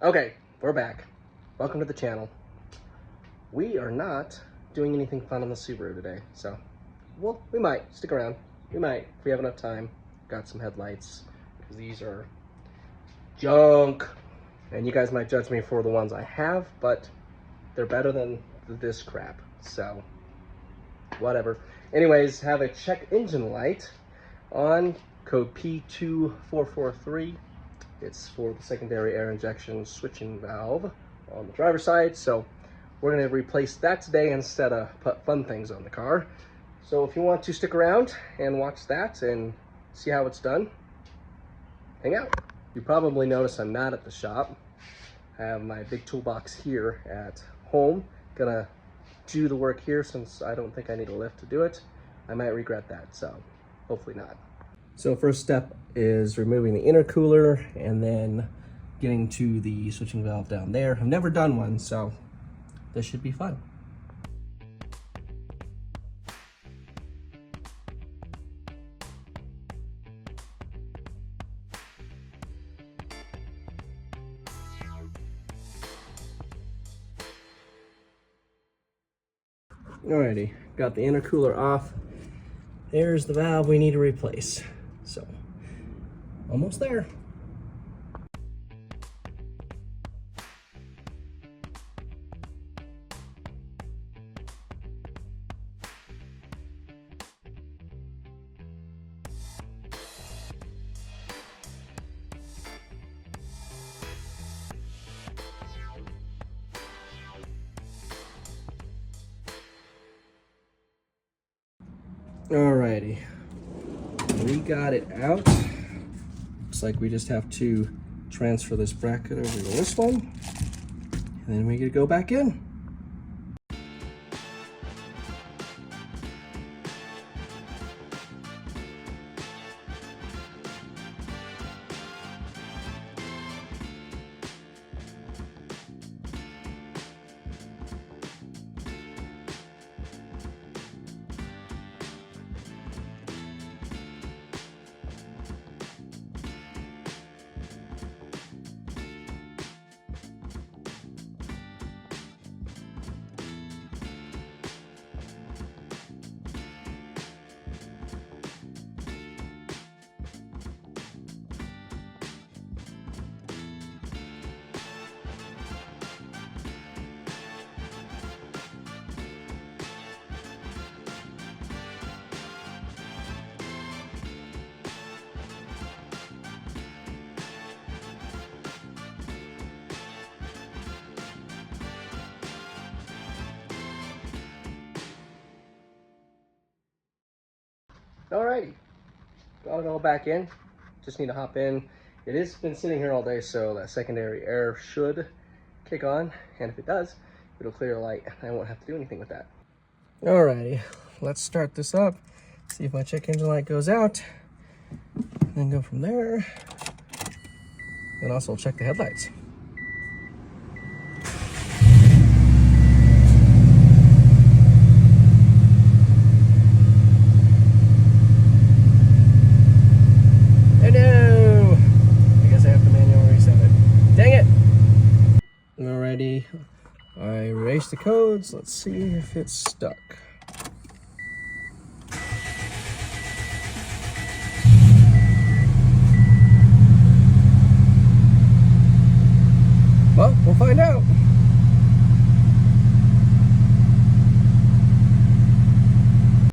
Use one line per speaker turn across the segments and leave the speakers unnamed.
Okay, we're back. Welcome to the channel. We are not doing anything fun on the Subaru today, so we might stick around. We might if we have enough time. Got some headlights because these are junk, and you guys might judge me for the ones I have, but they're better than this crap. So whatever. Anyways, have a check engine light on, code P2443. It's for the secondary air injection switching valve on the driver's side. So we're gonna replace that today instead of put fun things on the car. So if you want to stick around and watch that and see how it's done, hang out. You probably notice I'm not at the shop. I have my big toolbox here at home. Gonna do the work here since I don't think I need a lift to do it. I might regret that, so hopefully not. So first step is removing the intercooler and then getting to the switching valve down there. I've never done one, so this should be fun. Alrighty, got the intercooler off. There's the valve we need to replace. So, almost there. Alrighty, we got it out. Looks like we just have to transfer this bracket over to this one, and then we could go back in. Alrighty, got it all back in. Just need to hop in. It has been sitting here all day, so that secondary air should kick on, and if it does, it'll clear the light. I won't have to do anything with that. Alrighty, let's start this up. See if my check engine light goes out, and then go from there. And also check the headlights. Alrighty, I erased the codes. Let's see if it's stuck. Well, we'll find out.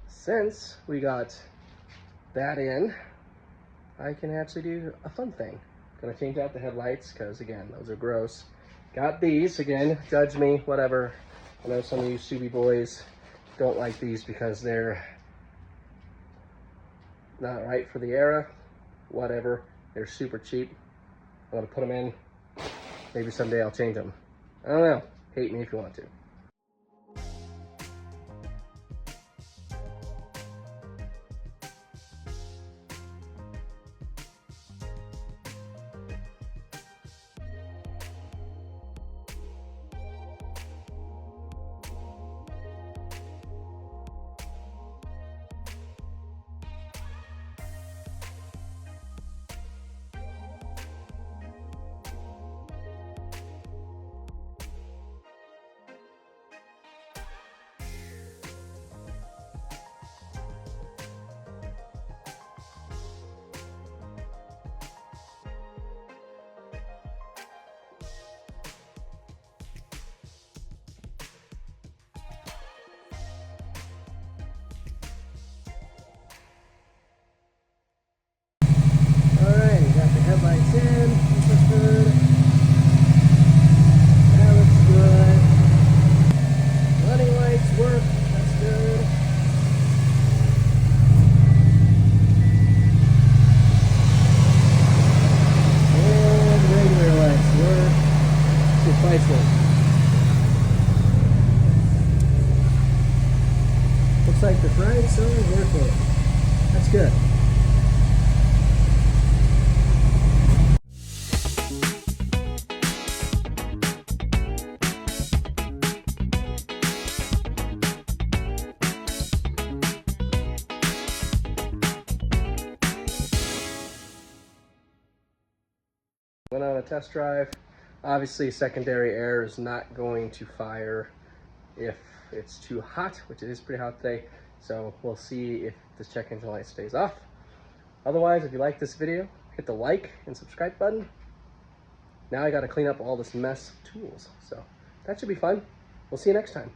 Since we got that in, I can actually do a fun thing. Gonna change out the headlights because, again, those are gross. Got these, again, judge me, whatever. I know some of you Subi boys don't like these because they're not right for the era. Whatever, they're super cheap. I'm gonna put them in. Maybe someday I'll change them. I don't know, hate me if you want to. headlights in. This looks good. That looks good. Running lights work. That's good. And regular lights work. See if lights work. Looks like the front cylinder is working. That's good. Went on a test drive. Obviously, secondary air is not going to fire if it's too hot, which it is pretty hot today. So we'll see if this check engine light stays off. Otherwise, if you like this video, hit the like and subscribe button. Now I got to clean up all this mess of tools. So that should be fun. We'll see you next time.